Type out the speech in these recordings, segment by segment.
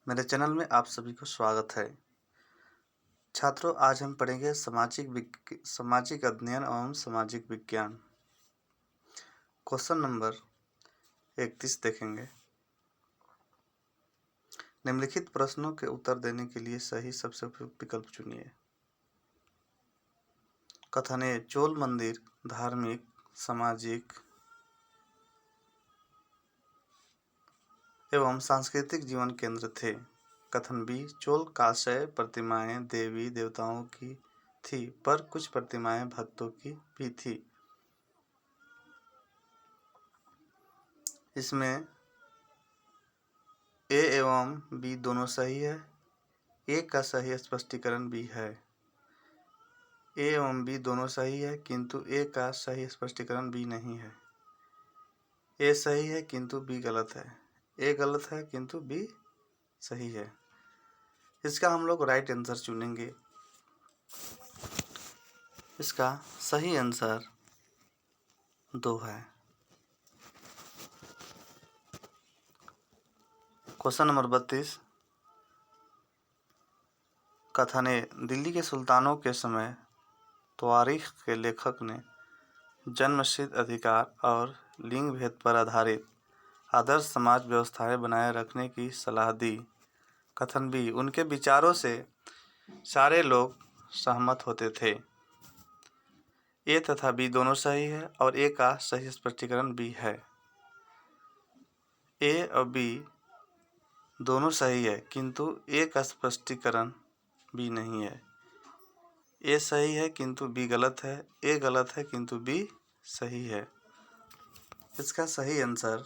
मेरे चैनल में आप सभी को स्वागत है। छात्रों, आज हम पढ़ेंगे सामाजिक अध्ययन एवं सामाजिक विज्ञान। क्वेश्चन नंबर 31 देखेंगे। निम्नलिखित प्रश्नों के उत्तर देने के लिए सही सबसे उपयुक्त विकल्प चुनिए। कथन ए, चोल मंदिर धार्मिक, सामाजिक एवं सांस्कृतिक जीवन केंद्र थे। कथन बी, चोल कांस्य प्रतिमाएं देवी देवताओं की थी, पर कुछ प्रतिमाएं भक्तों की भी थी। इसमें ए एवं बी दोनों सही है। ए का सही स्पष्टीकरण बी है। ए एवं बी दोनों सही है, किंतु ए का सही स्पष्टीकरण बी नहीं है। ए सही है किंतु बी गलत है। ए गलत है किंतु बी सही है। इसका हम लोग राइट आंसर चुनेंगे। इसका सही आंसर 2 है। Question number 32। कथन ए, दिल्ली के सुल्तानों के समय तवारीख के लेखक ने जन्मसिद्ध अधिकार और लिंग भेद पर आधारित आदर्श समाज व्यवस्थाएं बनाए रखने की सलाह दी। कथन बी, उनके विचारों से सारे लोग सहमत होते थे। ए तथा बी दोनों सही है और ए का सही स्पष्टीकरण बी है। ए और बी दोनों सही है, किंतु ए का स्पष्टीकरण बी नहीं है। ए सही है किंतु बी गलत है। ए गलत है किंतु बी सही है। इसका सही आंसर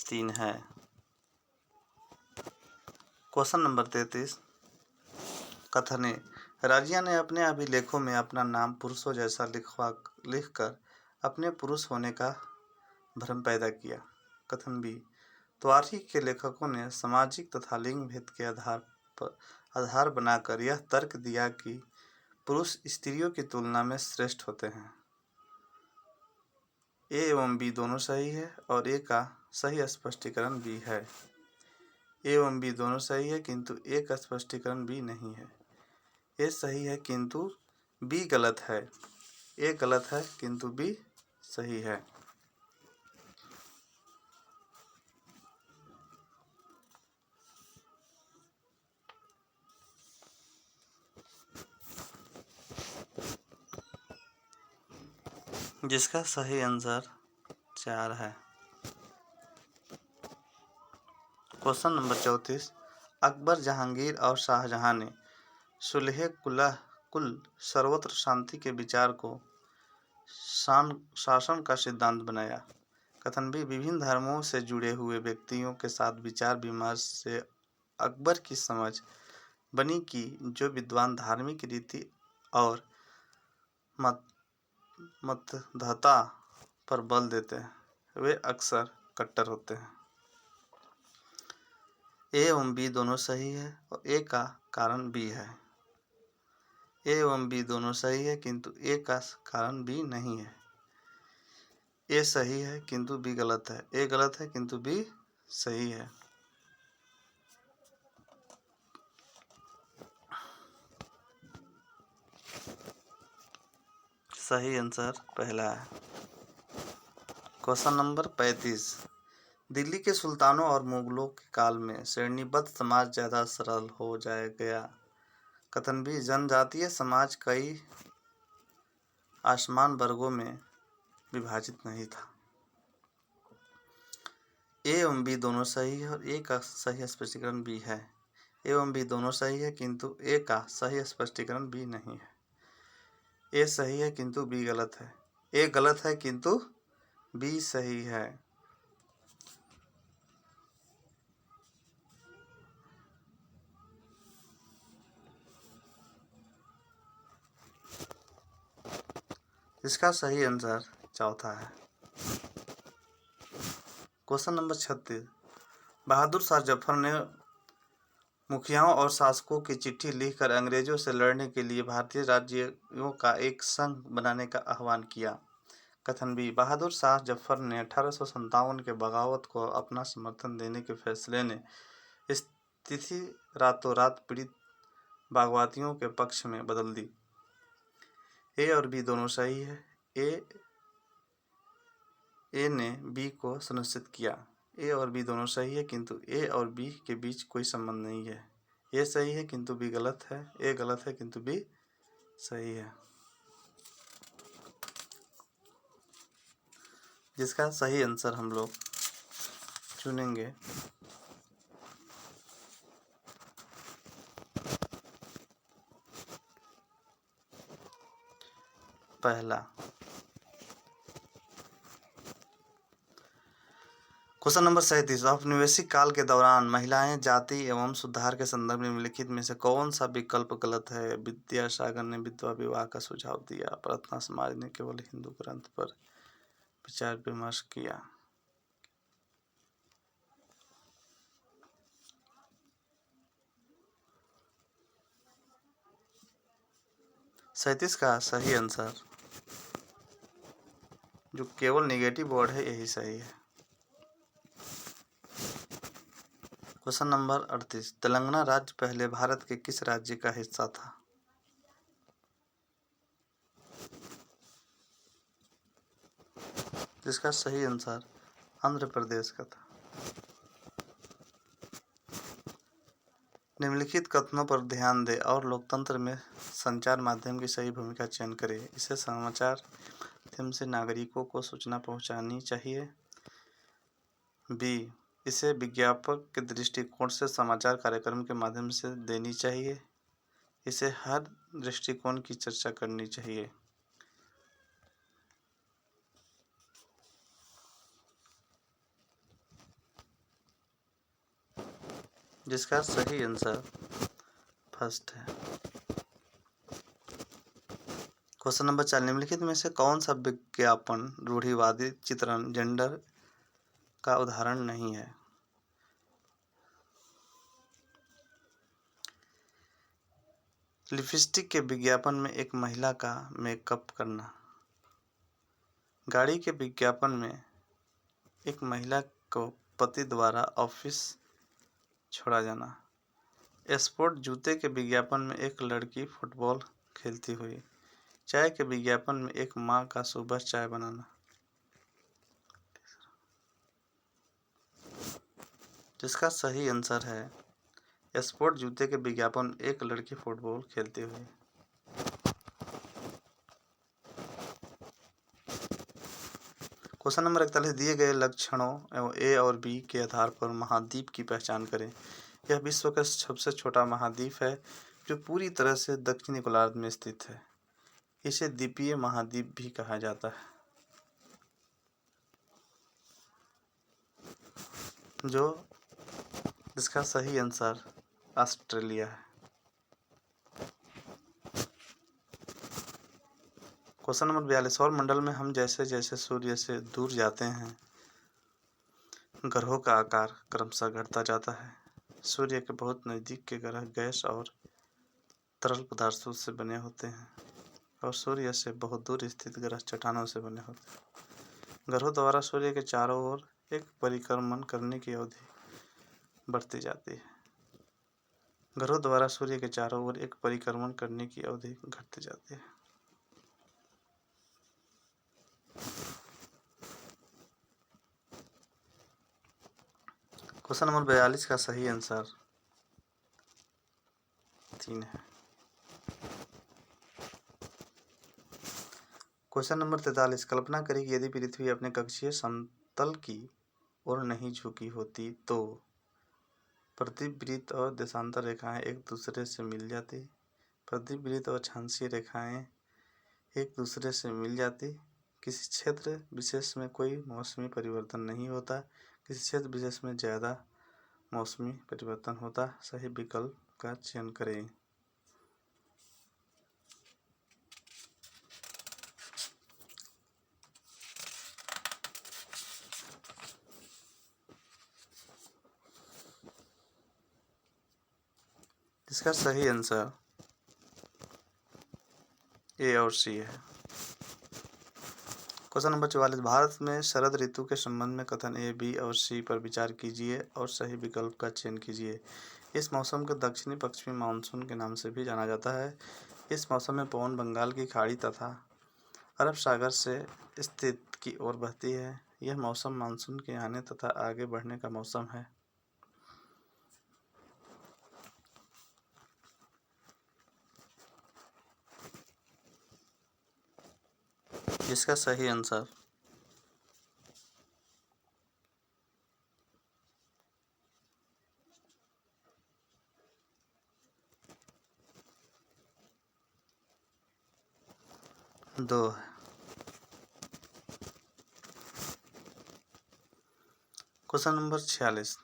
3 है। Question number 33। कथन ए, राजिया ने अपने अभिलेखों में अपना नाम पुरुषों जैसा लिखकर अपने पुरुष होने का भ्रम पैदा किया। कथन बी, तवारीख के लेखकों ने सामाजिक तथा लिंग भेद के आधार बनाकर यह तर्क दिया कि पुरुष स्त्रियों की तुलना में श्रेष्ठ होते हैं। ए एवं बी दोनों सही है और ए का सही स्पष्टीकरण बी है। ए एवं बी दोनों सही है, किंतु ए का स्पष्टीकरण बी नहीं है। ए सही है किंतु बी गलत है। ए गलत है किंतु बी सही है। जिसका सही आंसर 4 है। Question number 34। अकबर, जहांगीर और शाहजहां ने सुलह कुल सर्वत्र शांति के विचार को शासन का सिद्धांत बनाया। कथन बी, विभिन्न धर्मों से जुड़े हुए व्यक्तियों के साथ विचार विमर्श से अकबर की समझ बनी कि जो विद्वान धार्मिक रीति और मतदाता पर बल देते हैं वे अक्सर कट्टर होते हैं। ए एवं बी दोनों सही है और ए का कारण बी है। ए एवं बी दोनों सही है, किंतु ए का कारण बी नहीं है। ए सही है किंतु बी गलत है। ए गलत है किंतु बी सही है। सही आंसर पहला है। Question number 35। दिल्ली के सुल्तानों और मुगलों के काल में श्रेणीबद्ध समाज ज़्यादा सरल हो गया। कथन बी, जनजातीय समाज कई आसमान वर्गों में विभाजित नहीं था। ए एवं बी दोनों सही है और ए का सही स्पष्टीकरण बी है। ए एवं बी दोनों सही है, किंतु ए का सही स्पष्टीकरण बी नहीं है। ए सही है किंतु बी गलत है। ए गलत है किंतु बी सही है। इसका सही आंसर चौथा है। Question number 36। बहादुर शाह जफर ने मुखियाओं और शासकों की चिट्ठी लिखकर अंग्रेजों से लड़ने के लिए भारतीय राज्यों का एक संघ बनाने का आह्वान किया। कथन बी, बहादुर शाह जफर ने 1857 के बगावत को अपना समर्थन देने के फैसले ने स्थिति रातों रात पीड़ित बागवातियों के पक्ष में बदल दी। ए और बी दोनों सही है। ए ने बी को सुनिश्चित किया। ए और बी दोनों सही है, किंतु ए और बी के बीच कोई संबंध नहीं है। ए सही है किंतु बी गलत है। ए गलत है किंतु बी सही है। जिसका सही आंसर हम लोग चुनेंगे पहला। क्वेश्चन नंबर 37, औपनिवेशिक काल के दौरान महिलाएं जाति एवं सुधार के संदर्भ में निम्नलिखित में से कौन सा विकल्प गलत है? विद्यासागर ने विधवा विवाह का सुझाव दिया। प्रार्थना समाज ने केवल हिंदू ग्रंथ पर विचार विमर्श किया। सैंतीस का सही आंसर जो केवल नेगेटिव वर्ड है यही सही है। क्वेश्चन नंबर 38, तेलंगाना राज्य पहले भारत के किस राज्य का हिस्सा था? जिसका सही आंसर आंध्र प्रदेश का था। निम्नलिखित कथनों पर ध्यान दें और लोकतंत्र में संचार माध्यम की सही भूमिका चयन करें। इसे समाचार माध्यम से नागरिकों को सूचना पहुंचानी चाहिए। बी, इसे विज्ञापक के दृष्टिकोण से समाचार कार्यक्रम के माध्यम से देनी चाहिए। इसे हर दृष्टिकोण की चर्चा करनी चाहिए। जिसका सही आंसर फर्स्ट है। क्वेश्चन नंबर 4, निम्नलिखित में से कौन सा विज्ञापन रूढ़िवादी चित्रण जेंडर का उदाहरण नहीं है? लिपस्टिक के विज्ञापन में एक महिला का मेकअप करना। गाड़ी के विज्ञापन में एक महिला को पति द्वारा ऑफिस छोड़ा जाना। स्पोर्ट जूते के विज्ञापन में एक लड़की फुटबॉल खेलती हुई। चाय के विज्ञापन में एक माँ का सुबह चाय बनाना। जिसका सही आंसर है स्पोर्ट जूते के विज्ञापन में एक लड़की फुटबॉल खेलती हुई। क्वेश्चन नंबर 41, दिए गए लक्षणों एवं ए और बी के आधार पर महाद्वीप की पहचान करें। यह विश्व का सबसे छोटा महाद्वीप है जो पूरी तरह से दक्षिणी गोलार्ध में स्थित है। इसे द्वीपीय महाद्वीप भी कहा जाता है, जो इसका सही आंसर ऑस्ट्रेलिया है। क्वेश्चन नंबर 42, सौर मंडल में हम जैसे जैसे सूर्य से दूर जाते हैं ग्रहों का आकार क्रमशः घटता जाता है। सूर्य के बहुत नज़दीक के ग्रह गैस और तरल पदार्थों से बने होते हैं और सूर्य से बहुत दूर स्थित ग्रह चट्टानों से बने होते हैं। ग्रहों द्वारा सूर्य के चारों ओर एक परिक्रमण करने की अवधि बढ़ती जाती है। ग्रहों द्वारा सूर्य के चारों ओर एक परिक्रमण करने की अवधि घटती जाती है। क्वेश्चन नंबर 42 का सही आंसर 3 है। क्वेश्चन नंबर 43, कल्पना करें कि यदि पृथ्वी अपने कक्षीय समतल की ओर नहीं झुकी होती तो प्रतिवृत्त और देशांतर रेखाएं एक दूसरे से मिल जाती। प्रतिवृत्त और अक्षांशीय रेखाएं एक दूसरे से मिल जाती। किसी क्षेत्र विशेष में कोई मौसमी परिवर्तन नहीं होता। किसी क्षेत्र विशेष में ज़्यादा मौसमी परिवर्तन होता। सही विकल्प का चयन करें। इसका सही आंसर ए और सी है। क्वेश्चन नंबर 44, भारत में शरद ऋतु के संबंध में कथन ए, बी और सी पर विचार कीजिए और सही विकल्प का चयन कीजिए। इस मौसम को दक्षिणी पश्चिमी मानसून के नाम से भी जाना जाता है। इस मौसम में पवन बंगाल की खाड़ी तथा अरब सागर से स्थित की ओर बहती है। यह मौसम मानसून के आने तथा आगे बढ़ने का मौसम है। इसका सही आंसर दो है। क्वेश्चन नंबर 46,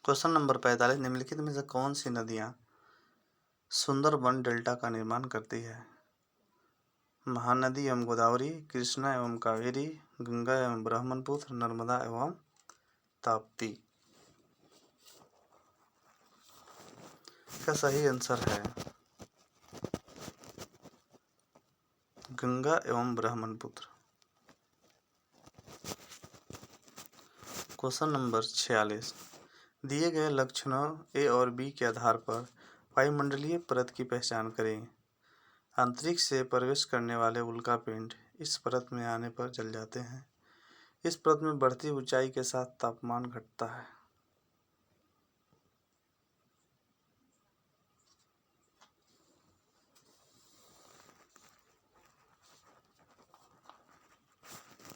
क्वेश्चन नंबर 45, निम्नलिखित में से कौन सी नदियां सुंदरबन डेल्टा का निर्माण करती है? महानदी एवं गोदावरी, कृष्णा एवं कावेरी, गंगा एवं ब्रह्मपुत्र, नर्मदा एवं ताप्ती। इसका सही आंसर है गंगा एवं ब्रह्मपुत्र। क्वेश्चन नंबर 46, दिए गए लक्षणों ए और बी के आधार पर वायुमंडलीय परत की पहचान करें। अंतरिक्ष से प्रवेश करने वाले उल्कापिंड इस परत में आने पर जल जाते हैं। इस परत में बढ़ती ऊंचाई के साथ तापमान घटता है।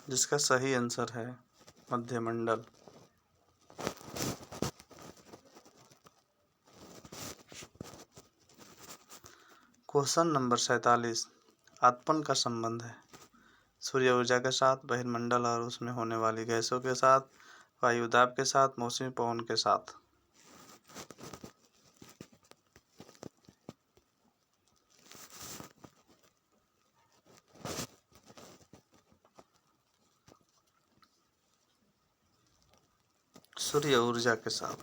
जिसका सही आंसर है मध्यमंडल। क्वेश्चन नंबर 47, आत्मन का संबंध है सूर्य ऊर्जा के साथ, बहिर्मंडल और उसमें होने वाली गैसों के साथ, वायुदाब के साथ, मौसमी पवन के साथ। सूर्य ऊर्जा के साथ।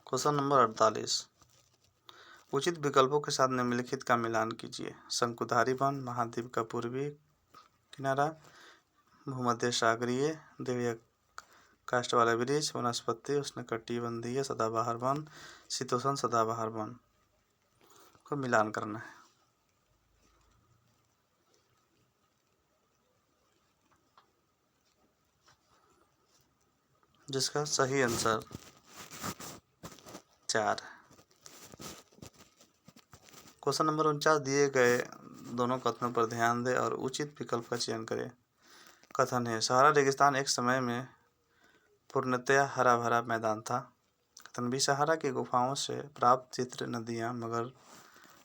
क्वेश्चन नंबर 48, उचित विकल्पों के साथ निम्नलिखित का मिलान कीजिए। शंकुधारी वन, महाद्वीप का पूर्वी किनारा, भूमध्य सागरीय, दिव्य काष्ठ वाला वृक्ष, वनस्पति उष्णकटिबंधीय सदाबहार वन, शीतोष्ण सदाबहार वन को मिलान करना है। जिसका सही आंसर 4 है। क्वेश्चन नंबर 49, दिए गए दोनों कथनों पर ध्यान दें और उचित विकल्प का चयन करें। कथन है, सहारा रेगिस्तान एक समय में पूर्णतया हरा भरा मैदान था। कथन बी, सहारा की गुफाओं से प्राप्त चित्र नदियाँ, मगर,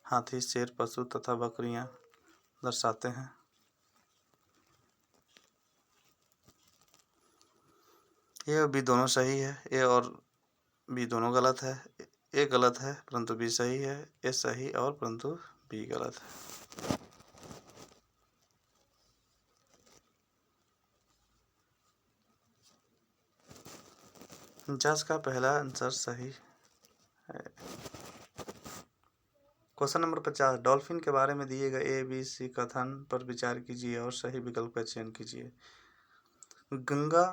हाथी, शेर, पशु तथा बकरियाँ दर्शाते हैं। ए और बी दोनों सही है। ए और बी दोनों गलत है। ए गलत है परंतु बी सही है। ए सही और परंतु बी गलत है। जज का पहला आंसर सही है। क्वेश्चन नंबर 50, डॉल्फिन के बारे में दिए गए ए बी सी कथन पर विचार कीजिए और सही विकल्प का चयन कीजिए। गंगा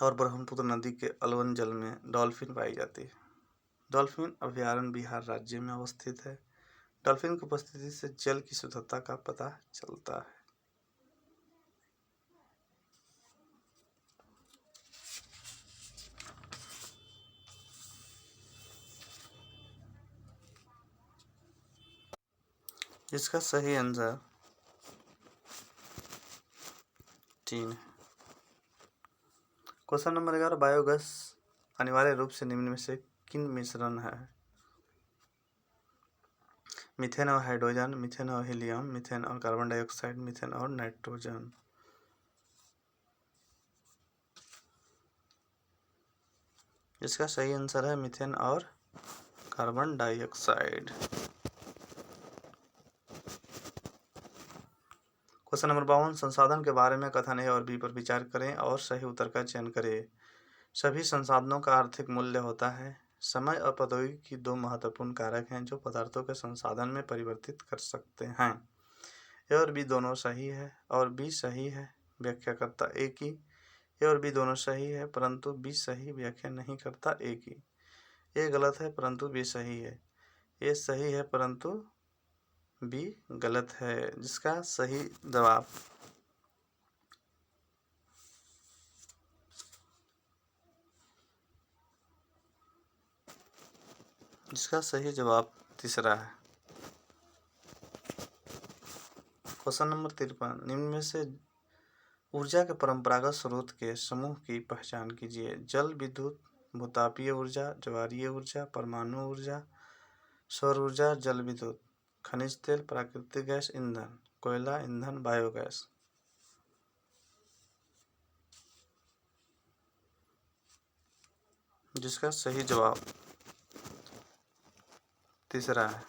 और ब्रह्मपुत्र नदी के अलवन जल में डॉल्फिन पाई जाती है। डॉल्फिन अभयारण्य बिहार राज्य में अवस्थित है। डॉल्फिन की उपस्थिति से जल की शुद्धता का पता चलता है। इसका सही आंसर 3 है। क्वेश्चन नंबर 11, बायोगैस अनिवार्य रूप से निम्न में से किन मिश्रण है? मीथेन और हाइड्रोजन, मीथेन और हीलियम, मीथेन और कार्बन डाइऑक्साइड, मीथेन और नाइट्रोजन। इसका सही आंसर है मीथेन और कार्बन डाइऑक्साइड। क्वेश्चन नंबर 52, संसाधन के बारे में कथन ए और बी पर विचार करें और सही उत्तर का चयन करें। सभी संसाधनों का आर्थिक मूल्य होता है। समय और प्रौद्योगिकी दो महत्वपूर्ण कारक हैं जो पदार्थों के संसाधन में परिवर्तित कर सकते हैं। ए और बी दोनों सही है और बी सही है। व्याख्याकर्ता ए की। ए और बी दोनों सही है परंतु बी सही व्याख्या नहीं करता ए की। ए गलत है परंतु बी सही है। ए सही है परंतु बी गलत है। जिसका सही जवाब तीसरा है। क्वेश्चन नंबर 53, निम्न में से ऊर्जा के परंपरागत स्रोत के समूह की पहचान कीजिए। जल, विद्युत, भूतापीय ऊर्जा, ज्वारीय ऊर्जा, परमाणु ऊर्जा, सौर ऊर्जा, जल विद्युत, खनिज तेल, प्राकृतिक गैस, ईंधन, कोयला, ईंधन, बायोगैस। जिसका सही जवाब तीसरा है।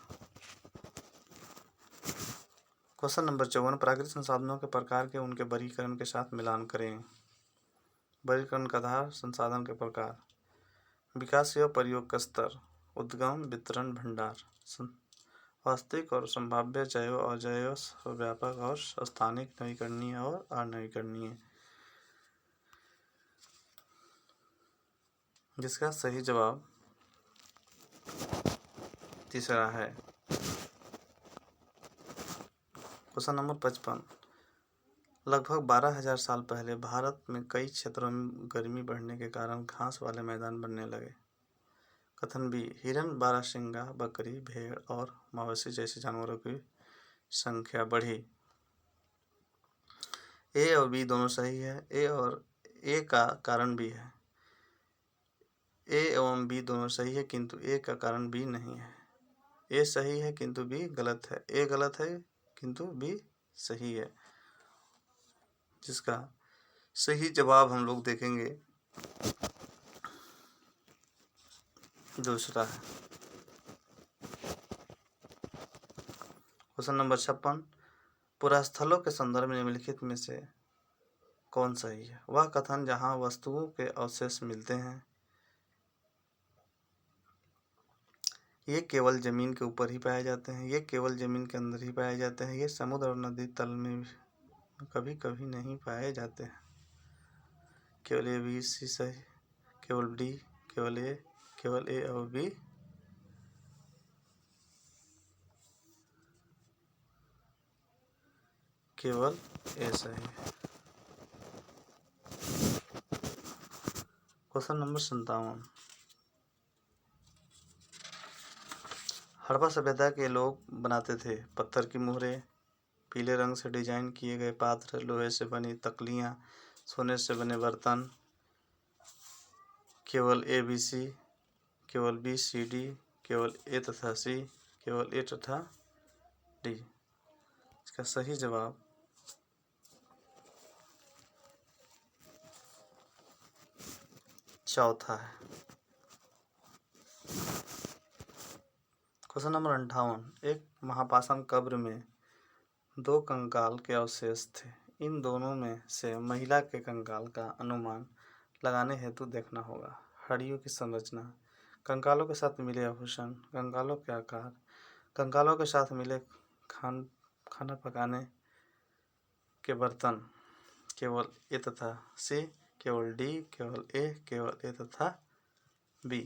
क्वेश्चन नंबर 54, प्राकृतिक संसाधनों के प्रकार के उनके वर्गीकरण के साथ मिलान करें। वर्गीकरण का आधार, संसाधन के प्रकार, विकास एवं प्रयोग का स्तर, उद्गम, वितरण, भंडार, वास्तविक और संभाव्य, जैव और अजैव, व्यापक और स्थानिक, नवीकरणीय और अनवीकरणीय। जिसका सही जवाब तीसरा है। क्वेश्चन नंबर 55, लगभग 12,000 साल पहले भारत में कई क्षेत्रों में गर्मी बढ़ने के कारण घास वाले मैदान बनने लगे। कथन बी, हिरन, बारहसिंगा, बकरी, भेड़ और मवेशी जैसे जानवरों की संख्या बढ़ी। ए और बी दोनों सही है। ए का कारण बी है। ए एवं बी दोनों सही है किंतु ए का कारण बी नहीं है। ए सही है किंतु बी गलत है। ए गलत है किंतु बी सही है। जिसका सही जवाब हम लोग देखेंगे दूसरा है। क्वेश्चन नंबर 56, पुरास्थलों के संदर्भ में निम्नलिखित में से कौन सही है। वह कथन जहाँ वस्तुओं के अवशेष मिलते हैं, ये केवल जमीन के ऊपर ही पाए जाते हैं, ये केवल जमीन के अंदर ही पाए जाते हैं, ये समुद्र और नदी तल में कभी कभी नहीं पाए जाते हैं। केवल ए, बी, सी सही, केवल डी, केवल ए और बी केवल ए सही है। क्वेश्चन नंबर 57, हड़प्पा सभ्यता के लोग बनाते थे पत्थर की मोहरें, पीले रंग से डिजाइन किए गए पात्र, लोहे से बनी तकलियाँ, सोने से बने बर्तन। केवल ए, बी, सी, केवल बी, सी, डी, केवल ए तथा सी, केवल ए तथा डी। इसका सही जवाब चौथा है। क्वेश्चन नंबर 58, एक महापाषाण कब्र में दो कंकाल के अवशेष थे। इन दोनों में से महिला के कंकाल का अनुमान लगाने हेतु देखना होगा। हड्डियों की संरचना, कंकालों के साथ मिले आभूषण, कंकालों के आकार, कंकालों के साथ मिले खाना पकाने के बर्तन। केवल ए तथा सी, केवल डी, केवल ए तथा बी।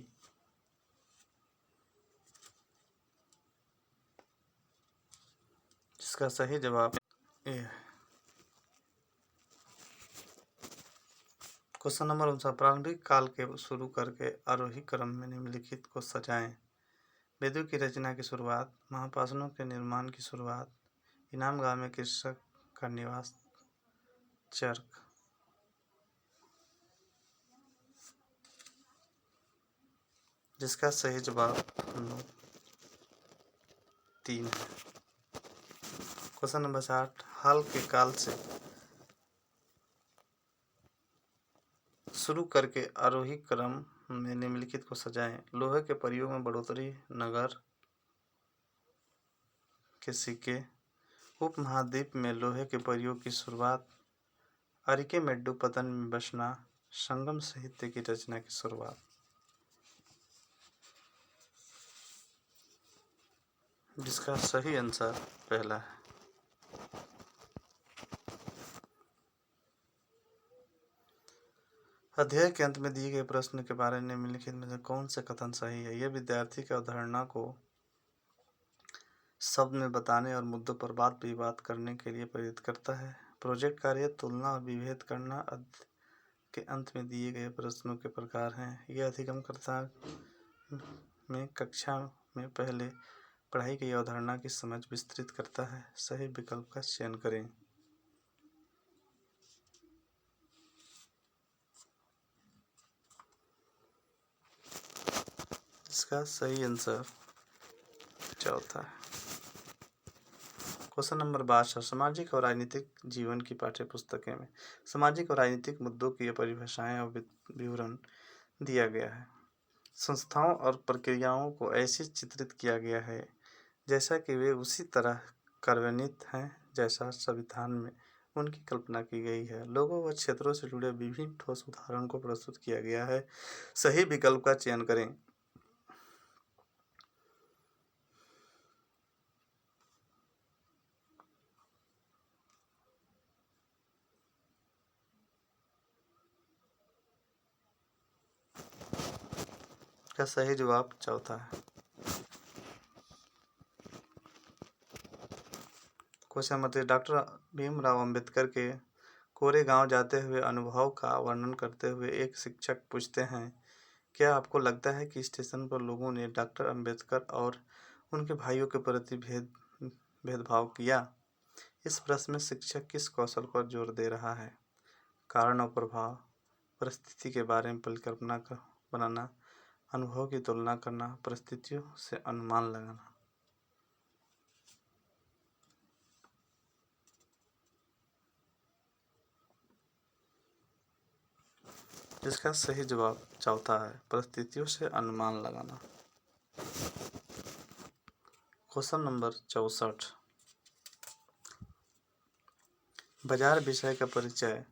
जिसका सही जवाब ए है। क्वेश्चन नंबर 59, प्रारंभिक काल के शुरू करके आरोही क्रम में निम्नलिखित को सजाएं। वेदों की रचना की शुरुआत, महापाषाणों के निर्माण की शुरुआत, इनाम गांव में कृषक का निवास, चरक। जिसका सही जवाब 3 है। क्वेश्चन नंबर 60, हाल के काल से शुरू करके आरोही क्रम में निम्नलिखित को सजाएं। लोहे के प्रयोग में बढ़ोतरी, नगर के सिक्के, उपमहाद्वीप में लोहे के प्रयोग की शुरुआत, अरिकेमेड्डू पतन में बसना, संगम साहित्य की रचना की शुरुआत। जिसका सही आंसर पहला है। अध्याय के अंत में दिए गए प्रश्न के बारे में निम्नलिखित में से कौन से कथन सही है? यह विद्यार्थी की अवधारणा को शब्द में बताने और मुद्दों पर बात विवाद करने के लिए प्रेरित करता है। प्रोजेक्ट कार्य तुलना और विभेद करना के अंत में दिए गए प्रश्नों के प्रकार हैं। यह अधिगमकर्ता में कक्षा में पहले पढ़ाई की अवधारणा की समझ विस्तृत करता है। सही विकल्प का चयन करें। इसका सही आंसर चौथा है। क्वेश्चन नंबर 62, सामाजिक और राजनीतिक जीवन की पाठ्य पुस्तकें में सामाजिक और राजनीतिक मुद्दों की परिभाषाएं और विवरण दिया गया है। संस्थाओं और प्रक्रियाओं को ऐसे चित्रित किया गया है जैसा कि वे उसी तरह कार्यान्वित हैं जैसा संविधान में उनकी कल्पना की गई है। लोगों व क्षेत्रों से जुड़े विभिन्न ठोस उदाहरणों को प्रस्तुत किया गया है। सही विकल्प का चयन करें। का सही जवाब चौथा है। Question number 3, doctor Bhimrao Ambedkar के कोरेगांव जाते हुए अनुभव का वर्णन करते हुए एक शिक्षक पूछते हैं, क्या आपको लगता है कि स्टेशन पर लोगों ने डॉक्टर अंबेडकर और उनके भाइयों के प्रति भेदभाव किया? इस प्रश्न में शिक्षक किस कौशल पर जोर दे रहा है? कारण और प्रभाव, परिस्थिति के बारे में परिकल्पना बनाना, अनुभव की तुलना करना, परिस्थितियों से अनुमान लगाना। इसका सही जवाब चौथा है, परिस्थितियों से अनुमान लगाना। क्वेश्चन नंबर 64, बाजार विषय का परिचय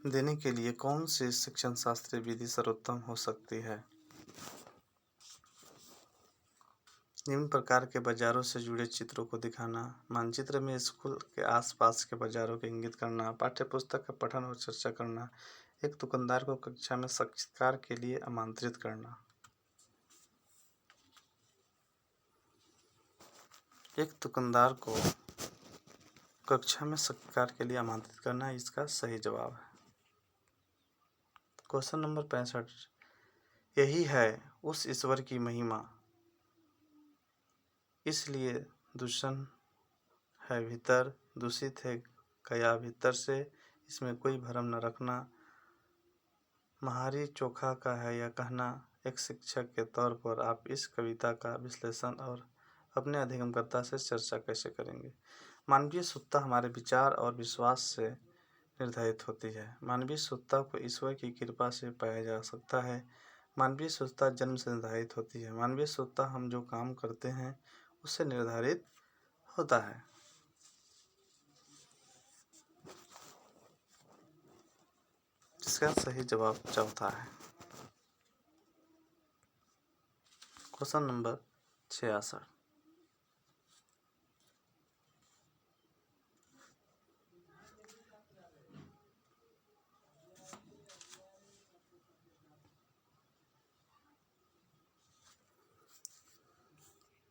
देने के लिए कौन सी शिक्षण शास्त्रीय विधि सर्वोत्तम हो सकती है? निम्न प्रकार के बाजारों से जुड़े चित्रों को दिखाना, मानचित्र में स्कूल के आसपास के बाजारों को इंगित करना, पाठ्यपुस्तक का पठन और चर्चा करना, एक दुकानदार को कक्षा में साक्षात्कार के लिए आमंत्रित करना। एक दुकानदार को कक्षा में साक्षात्कार के लिए आमंत्रित करना इसका सही जवाब है। क्वेश्चन नंबर 65, यही है उस ईश्वर की महिमा, इसलिए दूषण है भीतर, दूषित है गया भीतर से, इसमें कोई भरम न रखना, महारी चोखा का है यह कहना। एक शिक्षक के तौर पर आप इस कविता का विश्लेषण और अपने अधिगमकर्ता से चर्चा कैसे करेंगे? मानवीय शुद्धता हमारे विचार और विश्वास से निर्धारित होती है। मानवीय शुद्धता को ईश्वर की कृपा से पाया जा सकता है। मानवीय शुद्धता जन्म से निर्धारित होती है। मानवीय शुद्धता हम जो काम करते हैं उससे निर्धारित होता है। इसका सही जवाब चौथा है। क्वेश्चन नंबर 66,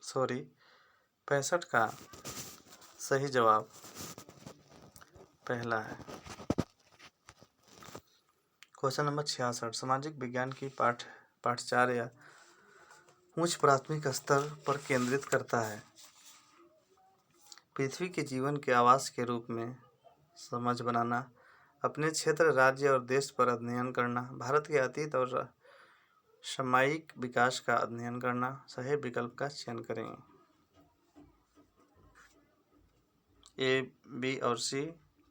सॉरी 65 का सही जवाब पहला है। क्वेश्चन नंबर 66, सामाजिक विज्ञान की पाठ्यचर्या उच्च प्राथमिक स्तर पर केंद्रित करता है। पृथ्वी के जीवन के आवास के रूप में समझ बनाना, अपने क्षेत्र, राज्य और देश पर अध्ययन करना, भारत के अतीत और सामयिक विकास का अध्ययन करना। सही विकल्प का चयन करें। ए, बी और सी,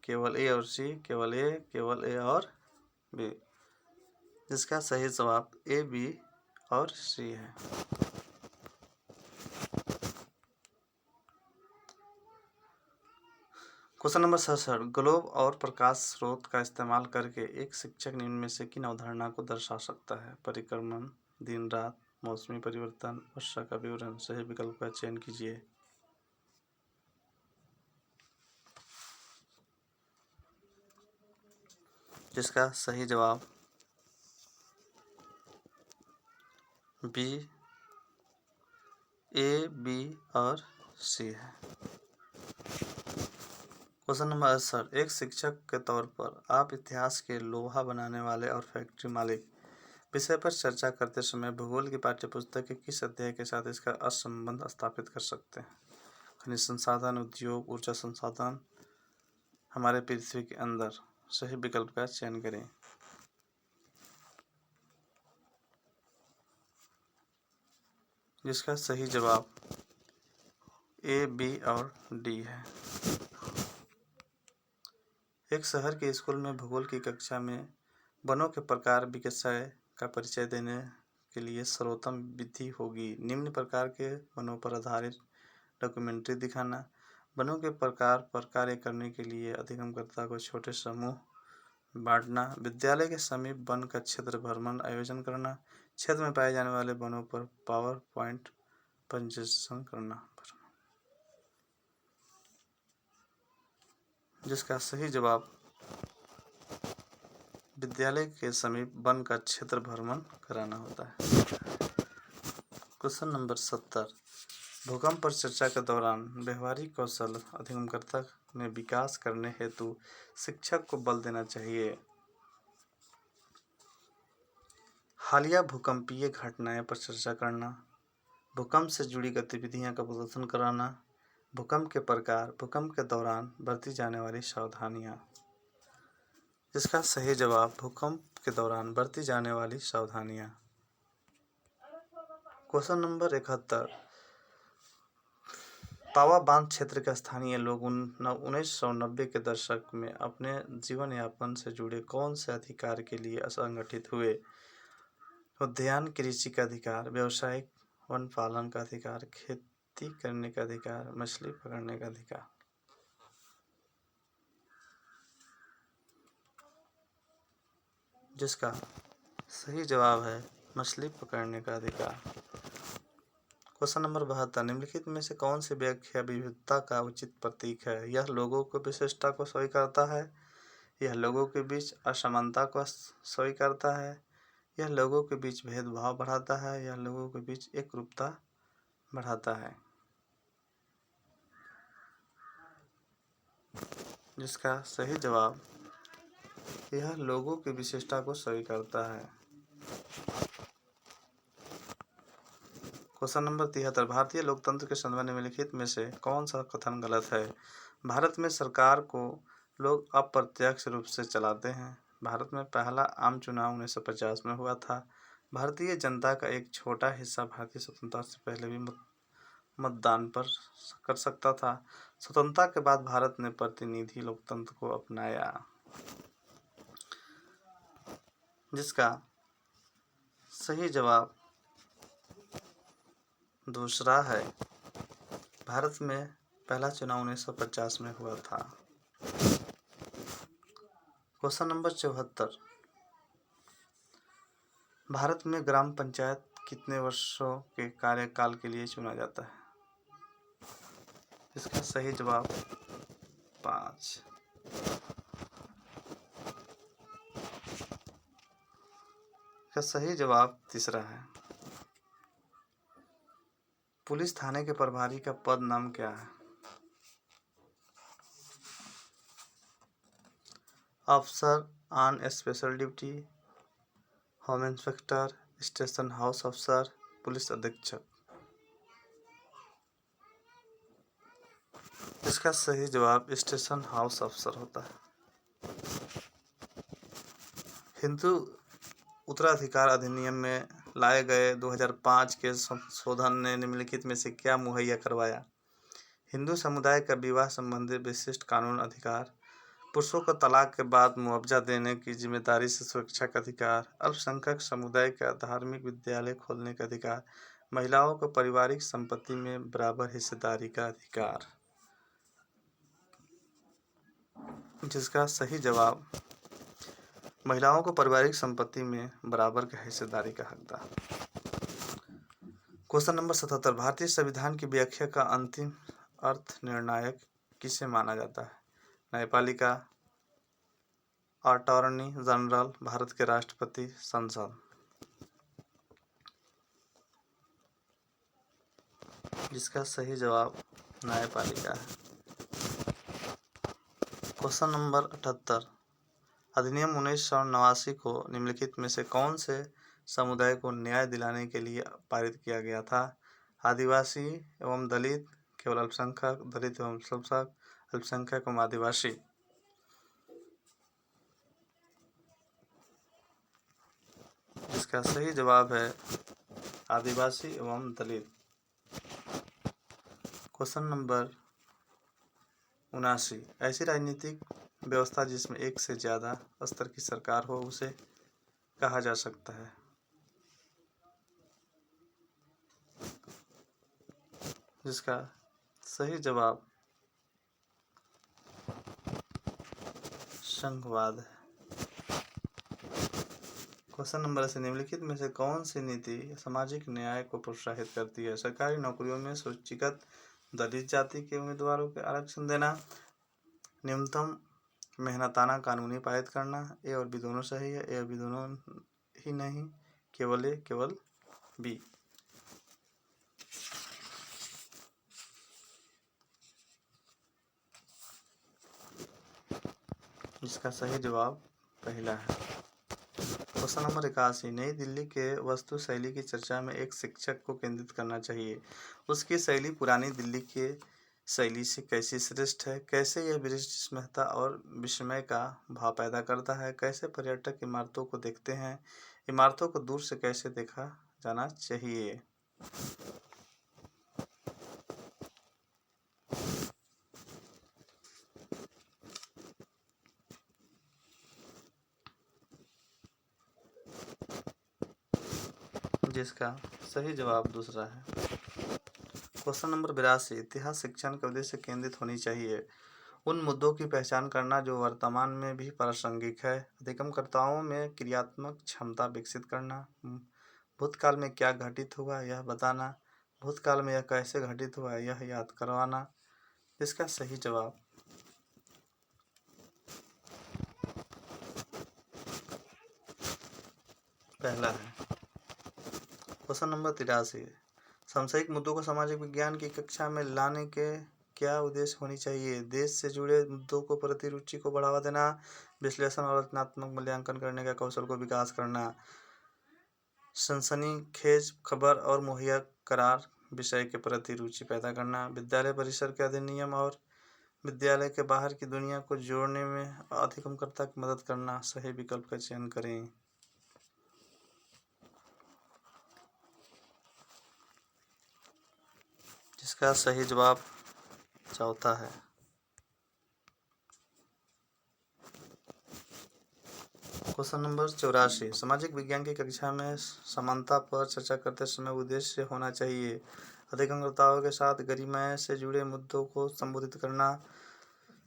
केवल ए और सी, केवल ए और बी। जिसका सही जवाब ए, बी और सी है। क्वेश्चन नंबर 67, ग्लोब और प्रकाश स्रोत का इस्तेमाल करके एक शिक्षक निम्न में से किन अवधारणा को दर्शा सकता है? परिक्रमण, दिन रात, मौसमी परिवर्तन, वर्षा का विवरण। सही विकल्प का चयन कीजिए। जिसका सही जवाब बी, ए, बी और सी है। क्वेश्चन नंबर 68, एक शिक्षक के तौर पर आप इतिहास के लोहा बनाने वाले और फैक्ट्री मालिक विषय पर चर्चा करते समय भूगोल की पाठ्यपुस्तक के किस अध्याय के साथ इसका असंबंध स्थापित कर सकते हैं? खनिज संसाधन, उद्योग, ऊर्जा संसाधन, हमारे पृथ्वी के अंदर। सही विकल्प का चयन करें। जिसका सही जवाब ए, बी और डी है। एक शहर के स्कूल में भूगोल की कक्षा में वनों के प्रकार विषय का परिचय देने के लिए सर्वोत्तम विधि होगी निम्न प्रकार के वनों पर आधारित डॉक्यूमेंट्री दिखाना, वनों के प्रकार पर कार्य करने के लिए अधिगमकर्ता को छोटे समूह बांटना, विद्यालय के समीप वन का क्षेत्र भ्रमण आयोजन करना, क्षेत्र में पाए जाने वाले वनों पर पावर पॉइंट प्रेजेंटेशन करना। जिसका सही जवाब विद्यालय के समीप वन का क्षेत्र भ्रमण कराना होता है। क्वेश्चन नंबर 70, भूकंप पर चर्चा के दौरान व्यवहारिक कौशल अधिगमकर्ता में विकास करने हेतु शिक्षक को बल देना चाहिए। हालिया भूकंपीय घटनाएं पर चर्चा करना, भूकंप से जुड़ी गतिविधियां का प्रदर्शन कराना, भूकंप के प्रकार, भूकंप के दौरान बरती जाने वाली सावधानियां। जिसका सही जवाब भूकंप के दौरान बरती जाने वाली सावधानियां। क्वेश्चन नंबर 71, तावा बांध क्षेत्र के स्थानीय लोग 1990 के दशक में अपने जीवन यापन से जुड़े कौन से अधिकार के लिए असंगठित हुए? उद्यान कृषि का अधिकार, व्यावसायिक वन पालन का अधिकार, खेती करने का अधिकार, मछली पकड़ने का अधिकार। जिसका सही जवाब है मछली पकड़ने का अधिकार। क्वेश्चन नंबर 72, निम्नलिखित में से कौन सी व्याख्या विविधता का उचित प्रतीक है? यह लोगों को विशिष्टता को स्वीकारता है, यह लोगों के बीच असमानता को स्वीकारता है, यह लोगों के बीच भेदभाव बढ़ाता है, यह लोगों के बीच एकरूपता बढ़ाता है। जिसका सही जवाब यह लोगों की विशेषता को स्वीकारता है। क्वेश्चन नंबर 73, भारतीय लोकतंत्र के संदर्भ में निम्नलिखित में से कौन सा कथन गलत है? भारत में सरकार को लोग अप्रत्यक्ष रूप से चलाते हैं। भारत में पहला आम चुनाव 1950 में हुआ था। भारतीय जनता का एक छोटा हिस्सा भारतीय स्वतंत्रता से पहले भी मतदान पर कर सकता था। स्वतंत्रता के बाद भारत ने प्रतिनिधि लोकतंत्र को अपनाया। जिसका सही जवाब दूसरा है। भारत में पहला चुनाव 1950 में हुआ था। क्वेश्चन नंबर 74, भारत में ग्राम पंचायत कितने वर्षों के कार्यकाल के लिए चुना जाता है? इसका सही जवाब 5। इसका सही जवाब तीसरा है। पुलिस थाने के प्रभारी का पद नाम क्या है? अफसर on special duty, home inspector, station house अफसर, पुलिस अधीक्षक। इसका सही जवाब स्टेशन हाउस अफसर होता है। हिंदू उत्तराधिकार अधिनियम में लाए गए 2005 के संशोधन ने निम्नलिखित में से क्या मुहैया करवाया? हिंदू समुदाय का विवाह संबंधी विशिष्ट कानून अधिकार, पुरुषों को तलाक के बाद मुआवजा देने की जिम्मेदारी से सुरक्षा का अधिकार, अल्पसंख्यक समुदाय का धार्मिक विद्यालय खोलने का अधिकार, महिलाओं को पारिवारिक संपत्ति में बराबर हिस्सेदारी का अधिकार। जिसका सही जवाब महिलाओं को पारिवारिक संपत्ति में बराबर का हिस्सेदारी का हकदार। क्वेश्चन नंबर 77, भारतीय संविधान की व्याख्या का अंतिम अर्थ निर्णायक किसे माना जाता है? न्यायपालिका, अटॉर्नी जनरल, भारत के राष्ट्रपति, संसद। जिसका सही जवाब न्यायपालिका है। क्वेश्चन नंबर 78, अधिनियम 1989 को निम्नलिखित में से कौन से समुदाय को न्याय दिलाने के लिए पारित किया गया था? आदिवासी एवं दलित, केवल अल्पसंख्यक, दलित एवं अल्पसंख्यक, अल्पसंख्यक एवं आदिवासी। जिसका सही जवाब है आदिवासी एवं दलित। क्वेश्चन नंबर 79, ऐसी राजनीतिक व्यवस्था जिसमें एक से ज़्यादा स्तर की सरकार हो उसे कहा जा सकता है? जिसका सही जवाब संघवाद है। क्वेश्चन नंबर 80, निम्नलिखित में से कौन सी नीति सामाजिक न्याय को प्रोत्साहित करती है? सरकारी नौकरियों में सूचीगत दलित जाति के उम्मीदवारों को आरक्षण देना, न्यूनतम मेहनताना कानूनी पारित करना। ए और बी दोनों सही है। ए और बी दोनों ही नहीं, केवल ए, केवल बी। इसका सही जवाब पहला है। क्वेश्चन नंबर 81, नई दिल्ली के वस्तु शैली की चर्चा में एक शिक्षक को केंद्रित करना चाहिए। उसकी शैली पुरानी दिल्ली के शैली से कैसी श्रेष्ठ है? कैसे यह विस्मयता और विस्मय का भाव पैदा करता है? कैसे पर्यटक इमारतों को देखते हैं? इमारतों को दूर से कैसे देखा जाना चाहिए? जिसका सही जवाब दूसरा है। क्वेश्चन नंबर 82, इतिहास शिक्षण के उद्देश्य केंद्रित होनी चाहिए। उन मुद्दों की पहचान करना जो वर्तमान में भी प्रासंगिक है। अधिगमकर्ताओं में क्रियात्मक क्षमता विकसित करना। भूतकाल में क्या घटित हुआ यह बताना। भूतकाल में यह कैसे घटित हुआ यह याद करवाना। इसका सही जवाब पहला है। क्वेश्चन नंबर 83, सामयिक मुद्दों को सामाजिक विज्ञान की कक्षा में लाने के क्या उद्देश्य होनी चाहिए? देश से जुड़े मुद्दों को प्रति रुचि को बढ़ावा देना, विश्लेषण और रचनात्मक मूल्यांकन करने का कौशल को विकास करना, सनसनीखेज खबर और मुहैया करार विषय के प्रति रुचि पैदा करना, विद्यालय परिसर के अधिनियम और विद्यालय के बाहर की दुनिया को जोड़ने में अधिगमकर्ता की मदद करना। सही विकल्प का चयन करें। जिसका सही जवाब चौथा है। क्वेश्चन नंबर 84, सामाजिक विज्ञान की कक्षा में समानता पर चर्चा करते समय उद्देश्य होना चाहिए। अधिगमकर्ताओं के साथ गरिमा से जुड़े मुद्दों को संबोधित करना,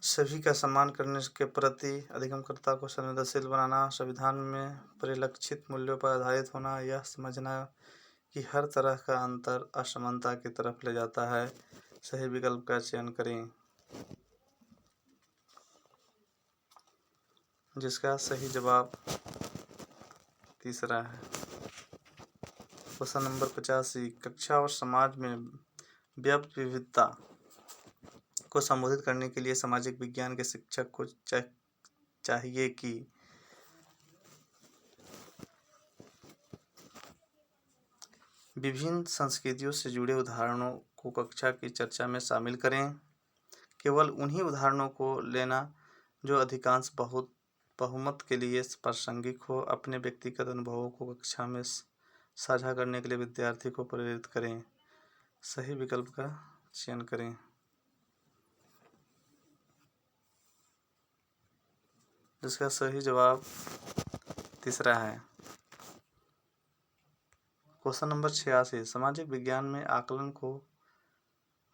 सभी का सम्मान करने के प्रति अधिगमकर्ता को संवेदनशील बनाना, संविधान में परिलक्षित मूल्यों पर आधारित होना, यह समझना कि हर तरह का अंतर असमानता की तरफ ले जाता है। सही विकल्प का चयन करें। जिसका सही जवाब तीसरा है। क्वेश्चन नंबर 85, कक्षा और समाज में व्याप्त विविधता को संबोधित करने के लिए सामाजिक विज्ञान के शिक्षक को चाहिए कि विभिन्न संस्कृतियों से जुड़े उदाहरणों को कक्षा की चर्चा में शामिल करें। केवल उन्हीं उदाहरणों को लेना जो अधिकांश बहुमत के लिए प्रासंगिक हो। अपने व्यक्तिगत अनुभवों को कक्षा में साझा करने के लिए विद्यार्थी को प्रेरित करें। सही विकल्प का चयन करें। जिसका सही जवाब तीसरा है। क्वेश्चन नंबर 86, सामाजिक विज्ञान में आकलन को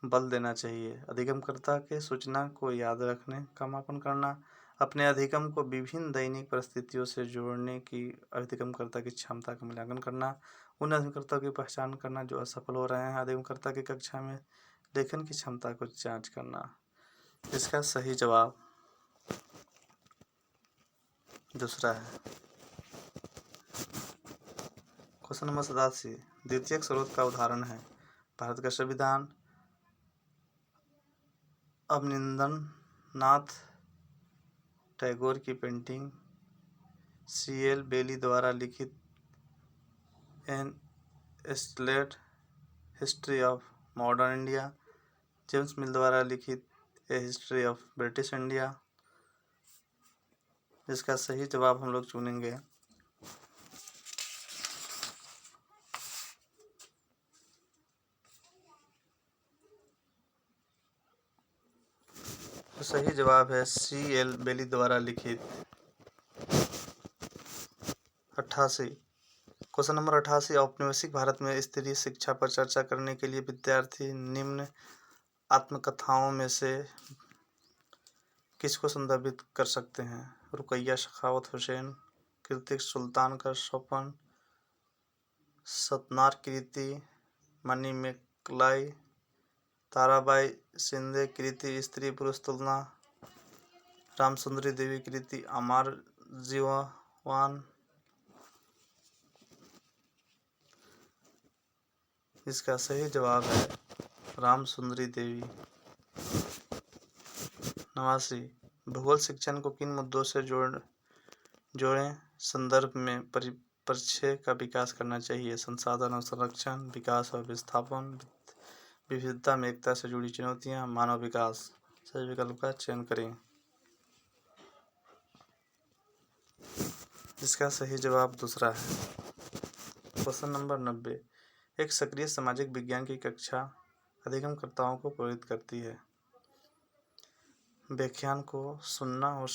बल देना चाहिए। अधिगमकर्ता के सूचना को याद रखने का मापन करना, अपने अधिगम को विभिन्न दैनिक परिस्थितियों से जोड़ने की अधिगमकर्ता की क्षमता का मूल्यांकन करना, उन अधिगमकर्ताओं की पहचान करना जो असफल हो रहे हैं, अधिगमकर्ता की कक्षा में लेखन की क्षमता को जांच करना। इसका सही जवाब दूसरा है। क्वेश्चन नंबर 87, द्वितीयक स्रोत का उदाहरण है। भारत का संविधान, अवनिंद्रनाथ टैगोर की पेंटिंग, C.L. बेली द्वारा लिखित an estate history of modern India, James Mill द्वारा लिखित a history of British India. जिसका सही जवाब हम लोग चुनेंगे तो सही जवाब है C.L. बेली द्वारा लिखित। 88, क्वेश्चन नंबर 88, औपनिवेशिक भारत में स्त्री शिक्षा पर चर्चा करने के लिए विद्यार्थी निम्न आत्मकथाओं में से किसको संदर्भित कर सकते हैं? रुकैया सखावत हुसैन, कृतिक सुल्तान का स्वप्न, सतनार कृति, मणिमेकलाई, ताराबाई शिंदे कृति स्त्री पुरुष तुलना, रामसुंदरी देवी कृति अमर जीवन। इसका सही जवाब है रामसुंदरी देवी। 89, भूगोल शिक्षण को किन मुद्दों से जोड़ें संदर्भ में परिचय का विकास करना चाहिए? संसाधन और संरक्षण, विकास और विस्थापन, विविधता में एकता से जुड़ी चुनौतियां, मानव विकास। सही विकल्प का चयन करें। इसका सही जवाब दूसरा है। क्वेश्चन नंबर 90, एक सक्रिय सामाजिक विज्ञान की कक्षा अधिगमकर्ताओं को प्रेरित करती है। व्याख्यान को सुनना और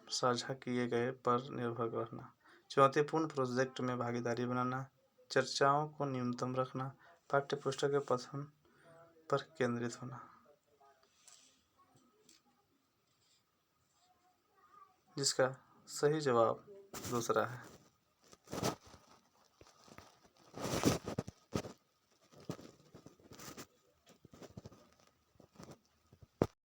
साझा किए गए पर निर्भर रहना, चुनौतीपूर्ण प्रोजेक्ट में भागीदारी बनाना, चर्चाओं को न्यूनतम रखना, पाठ्यपुस्तक के पठन पर केंद्रित होना। जिसका सही जवाब दूसरा है।